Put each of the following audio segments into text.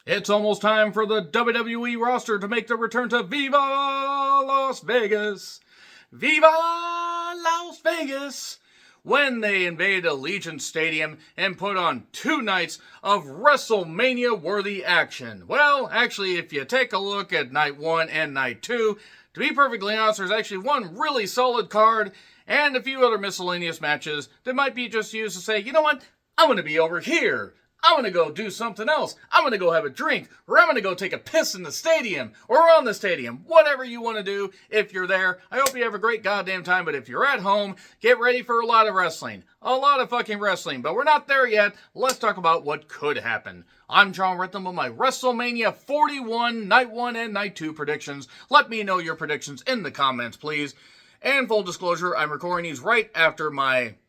It's almost time for the WWE roster to make their return to Viva Las Vegas. Viva Las Vegas! When they invaded Allegiant Stadium and put on 2 nights of WrestleMania-worthy action. Well, actually, if you take a look at Night 1 and Night 2, to be perfectly honest, there's actually one really solid card and a few other miscellaneous matches that might be just used to say, you know what, I'm going to be over here. I'm going to go do something else. I'm going to go have a drink, or I'm going to go take a piss in the stadium, or around the stadium. Whatever you want to do if you're there. I hope you have a great goddamn time, but if you're at home, get ready for a lot of wrestling. A lot of fucking wrestling, but we're not there yet. Let's talk about what could happen. I'm John Rhythm with my WrestleMania 41 Night 1 and Night 2 predictions. Let me know your predictions in the comments, please. And full disclosure, I'm recording these right after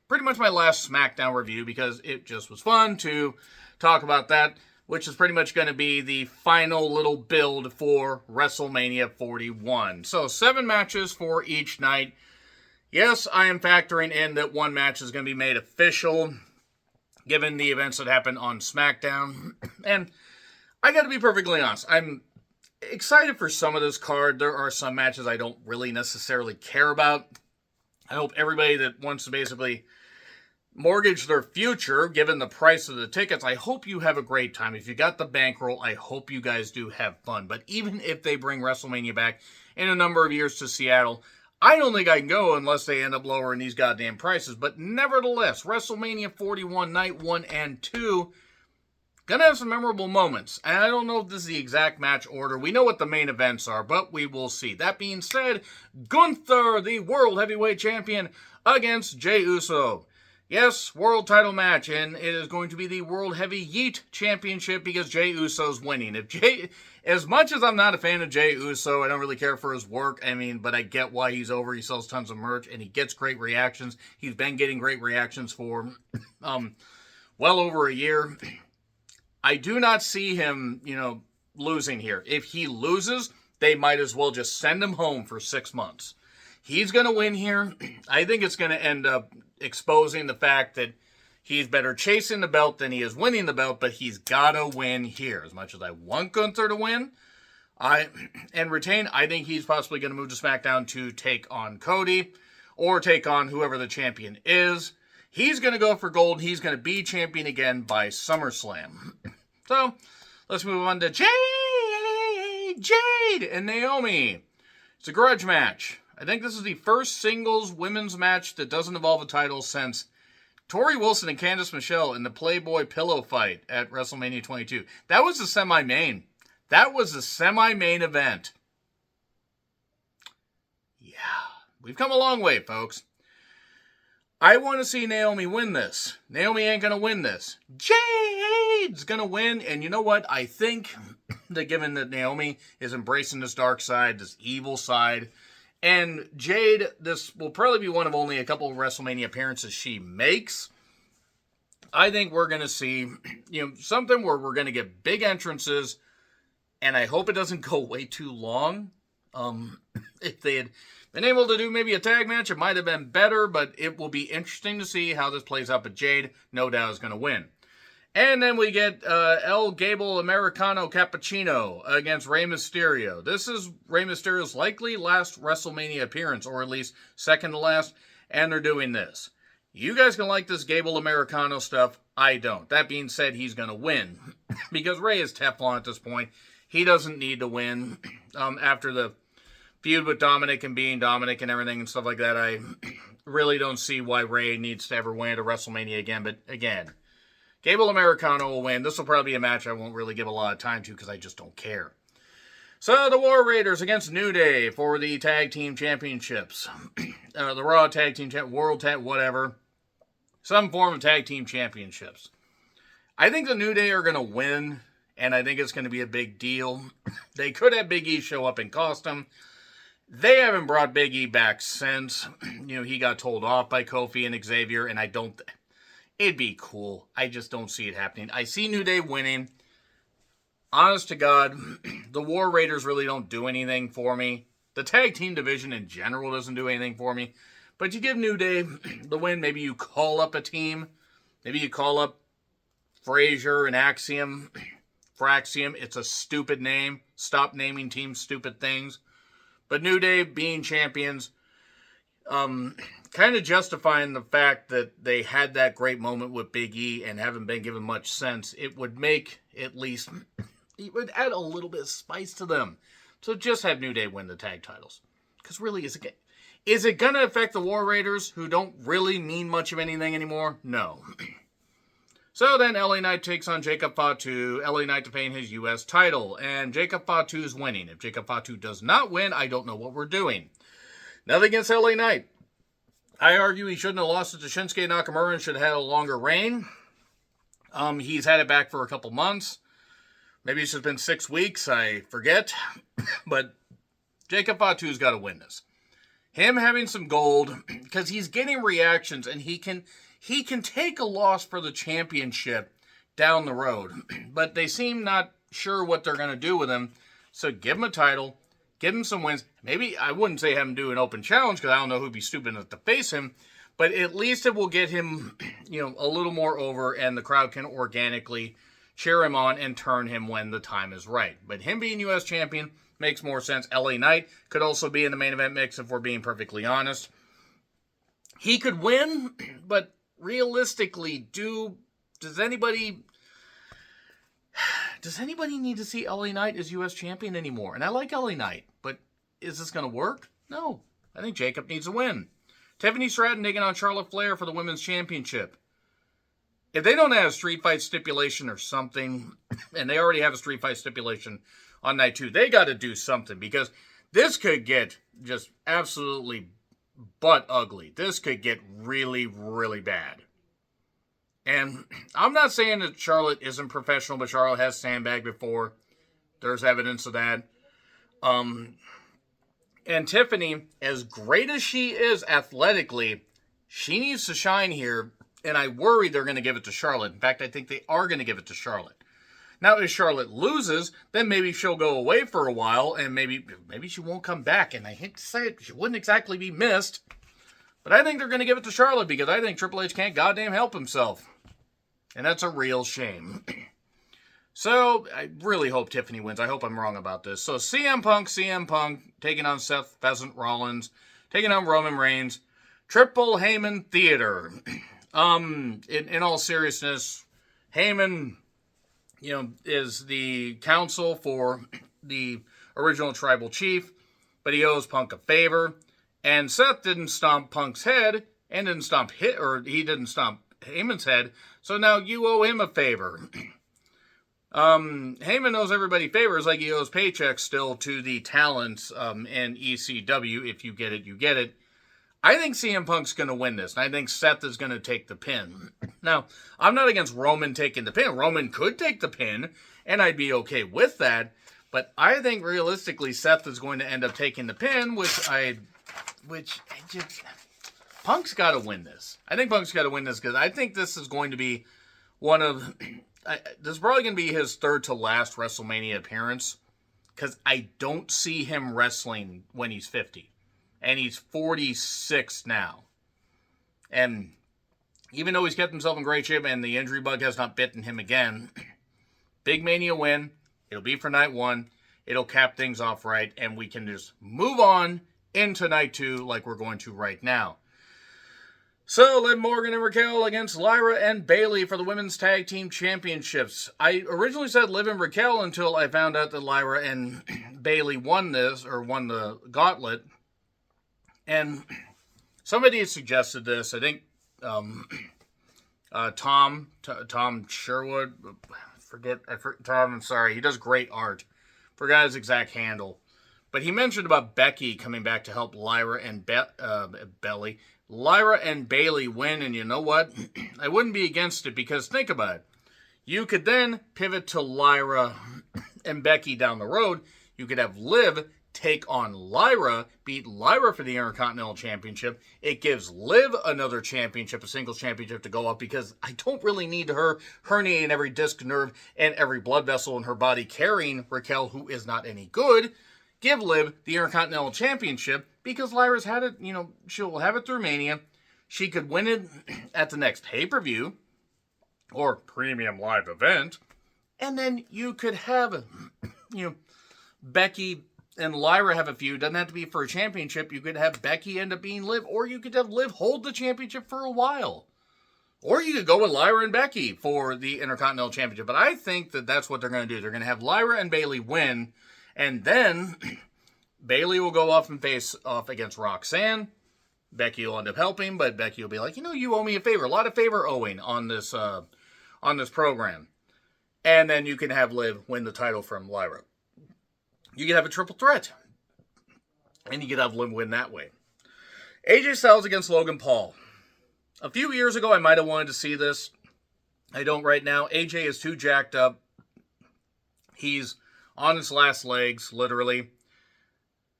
pretty much my last SmackDown review because it just was fun to talk about that, which is pretty much going to be the final little build for WrestleMania 41. So 7 matches for each night. Yes, I am factoring in that one match is going to be made official, given the events that happened on SmackDown. And I got to be perfectly honest, I'm excited for some of this card. There are some matches I don't really necessarily care about. I hope everybody that wants to basically mortgage their future, given the price of the tickets, I hope you have a great time. If you got the bankroll, I hope you guys do have fun. But even if they bring WrestleMania back in a number of years to Seattle, I don't think I can go unless they end up lowering these goddamn prices. But nevertheless, WrestleMania 41, Night 1 and 2, gonna have some memorable moments. And I don't know if this is the exact match order. We know what the main events are, but we will see. That being said, Gunther, the World Heavyweight Champion, against Jey Uso. Yes, world title match, and it is going to be the World Heavy Yeet Championship because Jey Uso's winning. As much as I'm not a fan of Jey Uso, I don't really care for his work, but I get why he's over. He sells tons of merch, and he gets great reactions. He's been getting great reactions for well over a year. I do not see him, losing here. If he loses, they might as well just send him home for 6 months. He's going to win here. I think it's going to end up exposing the fact that he's better chasing the belt than he is winning the belt, but he's got to win here. As much as I want Gunther to win and retain, I think he's possibly going to move to SmackDown to take on Cody or take on whoever the champion is. He's going to go for gold. He's going to be champion again by SummerSlam. So, let's move on to Jade and Naomi. It's a grudge match. I think this is the first singles women's match that doesn't involve a title since Tori Wilson and Candice Michelle in the Playboy pillow fight at WrestleMania 22. That was the semi-main. That was the semi-main event. Yeah, we've come a long way, folks. I want to see Naomi win this. Naomi ain't going to win this. Jade's going to win, and you know what? I think that given that Naomi is embracing this dark side, this evil side, and Jade, this will probably be one of only a couple of WrestleMania appearances she makes. I think we're going to see, something where we're going to get big entrances, and I hope it doesn't go way too long. If they had been able to do maybe a tag match, it might have been better, but it will be interesting to see how this plays out. But Jade, no doubt, is going to win. And then we get El Gable Americano Cappuccino against Rey Mysterio. This is Rey Mysterio's likely last WrestleMania appearance, or at least second to last, and they're doing this. You guys can like this Gable Americano stuff. I don't. That being said, he's going to win because Rey is Teflon at this point. He doesn't need to win after the feud with Dominic and being Dominic and everything and stuff like that. I really don't see why Rey needs to ever win at a WrestleMania again, but again, Gable Americano will win. This will probably be a match I won't really give a lot of time to because I just don't care. So, the War Raiders against New Day for the Tag Team Championships. The Raw Tag Team World Tag, whatever. Some form of Tag Team Championships. I think the New Day are going to win, and I think it's going to be a big deal. They could have Big E show up and cost them. They haven't brought Big E back since. He got told off by Kofi and Xavier, and it'd be cool. I just don't see it happening. I see New Day winning. Honest to God, the War Raiders really don't do anything for me. The tag team division in general doesn't do anything for me. But you give New Day the win. Maybe you call up a team. Maybe you call up Frazier and Axiom. Fraxium. It's a stupid name. Stop naming teams stupid things. But New Day being champions, kind of justifying the fact that they had that great moment with Big E and haven't been given much sense, it would make at least, it would add a little bit of spice to them. So just have New Day win the tag titles. Because really, is it going to affect the War Raiders, who don't really mean much of anything anymore? No. So then LA Knight takes on Jacob Fatu, LA Knight defending his U.S. title, and Jacob Fatu is winning. If Jacob Fatu does not win, I don't know what we're doing. Nothing against LA Knight. I argue he shouldn't have lost it to Shinsuke Nakamura and should have had a longer reign. He's had it back for a couple months. Maybe it's just been 6 weeks, I forget. But Jacob Fatu's got to win this. Him having some gold, because he's getting reactions, and he can take a loss for the championship down the road. But they seem not sure what they're going to do with him. So give him a title. Give him some wins. Maybe, I wouldn't say have him do an open challenge, because I don't know who'd be stupid enough to face him. But at least it will get him, a little more over, and the crowd can organically cheer him on and turn him when the time is right. But him being U.S. champion makes more sense. LA Knight could also be in the main event mix, if we're being perfectly honest. He could win, but realistically, does anybody need to see LA Knight as U.S. champion anymore? And I like LA Knight, but is this going to work? No. I think Jacob needs a win. Tiffany Stratton taking on Charlotte Flair for the women's championship. If they don't have a street fight stipulation or something, and they already have a street fight stipulation on night 2, they got to do something, because this could get just absolutely butt ugly. This could get really, really bad. And I'm not saying that Charlotte isn't professional, but Charlotte has sandbagged before. There's evidence of that. And Tiffany, as great as she is athletically, she needs to shine here, and I worry they're going to give it to Charlotte. In fact, I think they are going to give it to Charlotte. Now, if Charlotte loses, then maybe she'll go away for a while, and maybe she won't come back. And I hate to say it, she wouldn't exactly be missed. But I think they're going to give it to Charlotte, because I think Triple H can't goddamn help himself. And that's a real shame. So, I really hope Tiffany wins. I hope I'm wrong about this. So, CM Punk taking on Seth Pheasant Rollins, taking on Roman Reigns. Triple Heyman Theater. In all seriousness, Heyman, is the counsel for the original tribal chief, but he owes Punk a favor. And Seth didn't stomp Punk's head, and he didn't stomp Heyman's head, so now you owe him a favor. Heyman owes everybody favors, like he owes paychecks still to the talents in ECW. If you get it, you get it. I think CM Punk's going to win this, and I think Seth is going to take the pin. Now, I'm not against Roman taking the pin. Roman could take the pin, and I'd be okay with that. But I think realistically, Seth is going to end up taking the pin, Punk's got to win this. I think Punk's got to win this, because I think this is going to be this is probably going to be his third to last WrestleMania appearance, because I don't see him wrestling when he's 50. And he's 46 now. And even though he's kept himself in great shape and the injury bug has not bitten him again, big Mania win. It'll be for night 1. It'll cap things off right. And we can just move on into night 2 like we're going to right now. So, Liv Morgan and Raquel against Lyra and Bayley for the Women's Tag Team Championships. I originally said Liv and Raquel until I found out that Lyra and Bayley won the gauntlet. And somebody had suggested this. I think Tom Sherwood. Tom, I'm sorry. He does great art. Forgot his exact handle. But he mentioned about Becky coming back to help Lyra and Bayley win. And you know what? I wouldn't be against it, because think about it. You could then pivot to Lyra and Becky down the road. You could have Liv take on Lyra, beat Lyra for the Intercontinental Championship. It gives Liv another championship, a singles championship to go up, because I don't really need her herniating every disc, nerve, and every blood vessel in her body carrying Raquel, who is not any good. Give Liv the Intercontinental Championship, because Lyra's had it, she'll have it through Mania. She could win it at the next pay-per-view or premium live event. And then you could have, Becky and Lyra have a feud. Doesn't have to be for a championship. You could have Becky end up being Liv, or you could have Liv hold the championship for a while. Or you could go with Lyra and Becky for the Intercontinental Championship. But I think that that's what they're going to do. They're going to have Lyra and Bayley win, and then Bayley will go off and face off against Roxanne. Becky will end up helping, but Becky will be like, you owe me a favor. A lot of favor owing on this program. And then you can have Liv win the title from Lyra. You could have a triple threat. And you could have Liv win that way. AJ Styles against Logan Paul. A few years ago, I might have wanted to see this. I don't right now. AJ is too jacked up. He's on his last legs, literally.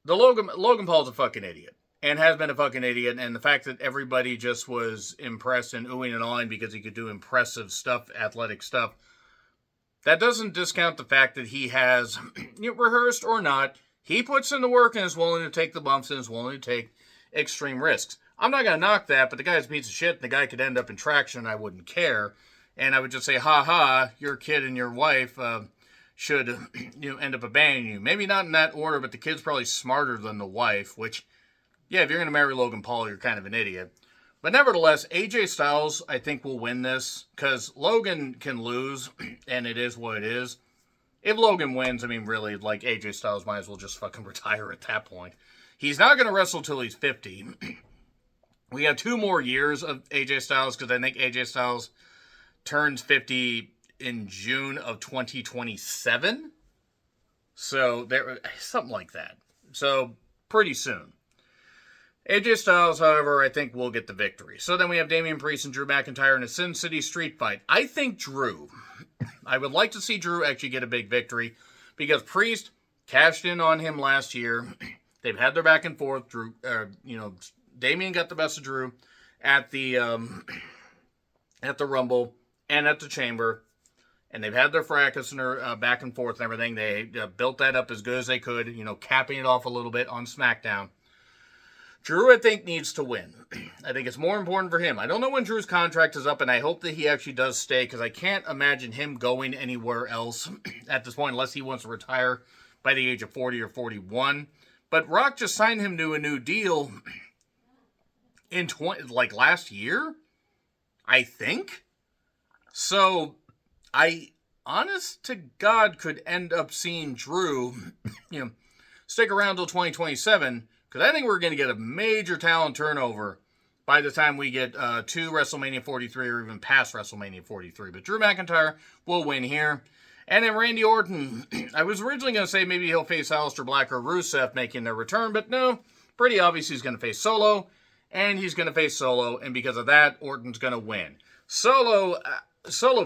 Logan Paul's a fucking idiot. And has been a fucking idiot. And the fact that everybody just was impressed and oohing and awing because he could do impressive stuff, athletic stuff. That doesn't discount the fact that he has, rehearsed or not, he puts in the work and is willing to take the bumps and is willing to take extreme risks. I'm not going to knock that, but the guy's a piece of shit and the guy could end up in traction and I wouldn't care. And I would just say, your kid and your wife should end up abandoning you. Maybe not in that order, but the kid's probably smarter than the wife, which, if you're going to marry Logan Paul, you're kind of an idiot. But nevertheless, AJ Styles, I think, will win this, because Logan can lose, and it is what it is. If Logan wins, really, AJ Styles might as well just fucking retire at that point. He's not going to wrestle till he's 50. We have 2 more years of AJ Styles, because I think AJ Styles turns 50 in June of 2027. So, something like that. So, pretty soon. AJ Styles, however, I think will get the victory. So then we have Damian Priest and Drew McIntyre in a Sin City street fight. I think Drew. I would like to see Drew actually get a big victory because Priest cashed in on him last year. They've had their back and forth. Drew, Damian got the best of Drew at the Rumble and at the Chamber. And they've had their fracas and their back and forth and everything. They built that up as good as they could, capping it off a little bit on SmackDown. Drew, I think, needs to win. I think it's more important for him. I don't know when Drew's contract is up, and I hope that he actually does stay, because I can't imagine him going anywhere else at this point, unless he wants to retire by the age of 40 or 41. But Rock just signed him to a new deal in last year, I think. So, I, honest to God, could end up seeing Drew, stick around till 2027, because I think we're going to get a major talent turnover by the time we get to WrestleMania 43 or even past WrestleMania 43. But Drew McIntyre will win here. And then Randy Orton, I was originally going to say maybe he'll face Aleister Black or Rusev making their return, but no, pretty obvious he's going to face Solo, and he's going to face Solo, and because of that, Orton's going to win. Solo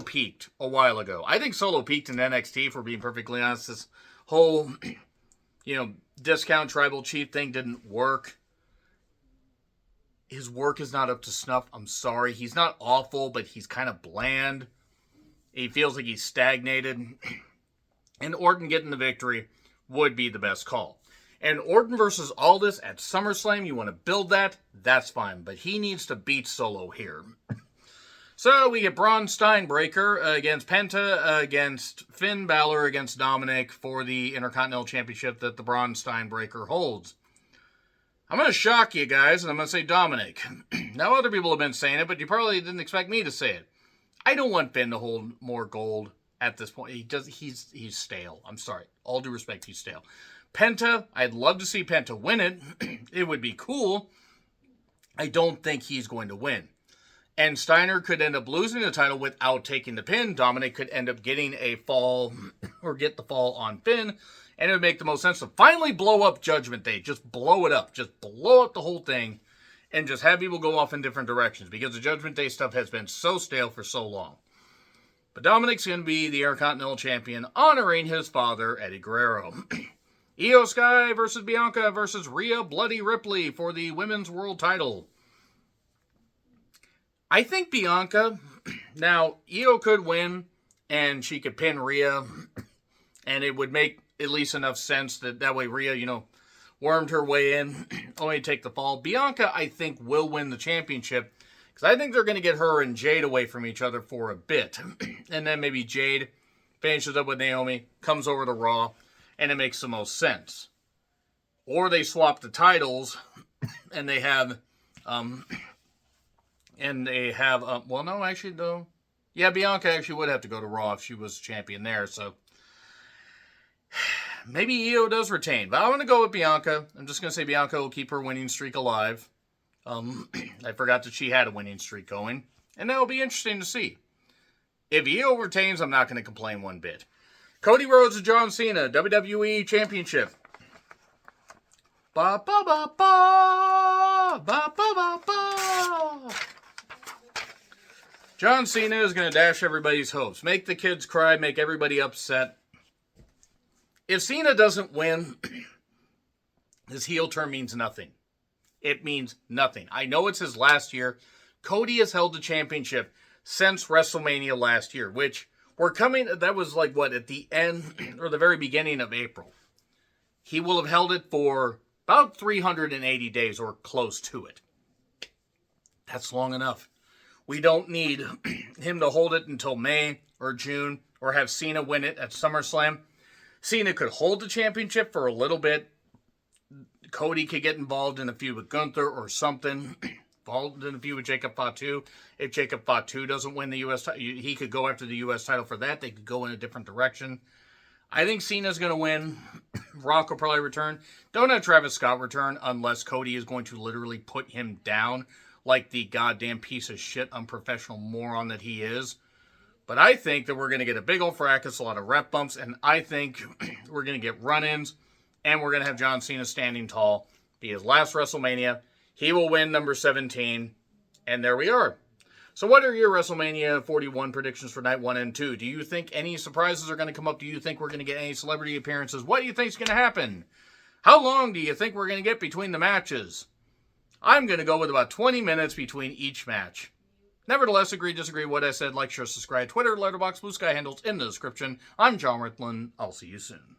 peaked a while ago. I think Solo peaked in NXT, if we're being perfectly honest. This whole, discount tribal chief thing didn't work. His work is not up to snuff. I'm sorry. He's not awful, but he's kind of bland. He feels like he's stagnated. And Orton getting the victory would be the best call. And Orton versus Aldis at SummerSlam, you want to build that? That's fine. But he needs to beat Solo here. So we get Braun Steinbreaker against Penta, against Finn Balor, against Dominic for the Intercontinental Championship that the Braun Steinbreaker holds. I'm going to shock you guys, and I'm going to say Dominic. Now, other people have been saying it, but you probably didn't expect me to say it. I don't want Finn to hold more gold at this point. He's stale. I'm sorry. All due respect, he's stale. Penta, I'd love to see Penta win it. It would be cool. I don't think he's going to win. And Steiner could end up losing the title without taking the pin. Dominic could end up getting a fall, or get the fall on Finn. And it would make the most sense to finally blow up Judgment Day. Just blow it up. Just blow up the whole thing. And just have people go off in different directions. Because the Judgment Day stuff has been so stale for so long. But Dominic's going to be the Intercontinental Champion, honoring his father, Eddie Guerrero. Io Sky versus Bianca versus Rhea Bloody Ripley for the Women's World Title. I think Bianca, now, Io could win, and she could pin Rhea, and it would make at least enough sense that way Rhea, wormed her way in, only take the fall. Bianca, I think, will win the championship, because I think they're going to get her and Jade away from each other for a bit, and then maybe Jade finishes up with Naomi, comes over to Raw, and it makes the most sense. Or they swap the titles, and they have, well, no, actually, no. Yeah, Bianca actually would have to go to Raw if she was champion there, so maybe Io does retain, but I want to go with Bianca. I'm just going to say Bianca will keep her winning streak alive. I forgot that she had a winning streak going, and that'll be interesting to see. If Io retains, I'm not going to complain one bit. Cody Rhodes and John Cena, WWE Championship. Ba ba ba ba ba ba ba ba. John Cena is going to dash everybody's hopes, make the kids cry, make everybody upset. If Cena doesn't win, his heel turn means nothing. It means nothing. I know it's his last year. Cody has held the championship since WrestleMania last year, which that was like what, at the end or the very beginning of April. He will have held it for about 380 days or close to it. That's long enough. We don't need him to hold it until May or June or have Cena win it at SummerSlam. Cena could hold the championship for a little bit. Cody could get involved in a feud with Gunther or something. Involved in a feud with Jacob Fatu. If Jacob Fatu doesn't win the U.S. title, he could go after the U.S. title for that. They could go in a different direction. I think Cena's going to win. Rock will probably return. Don't have Travis Scott return unless Cody is going to literally put him down like the goddamn piece of shit unprofessional moron that he is. But I think that we're going to get a big old fracas, a lot of rep bumps, and I think we're going to get run-ins, and we're going to have John Cena standing tall. Be his last WrestleMania. He will win number 17, and there we are. So what are your WrestleMania 41 predictions for night 1 and 2? Do you think any surprises are going to come up? Do you think we're going to get any celebrity appearances? What do you think is going to happen? How long do you think we're going to get between the matches? I'm going to go with about 20 minutes between each match. Nevertheless, agree, disagree, what I said, like, share, subscribe, Twitter, Letterboxd, Blue Sky handles in the description. I'm John Rickland. I'll see you soon.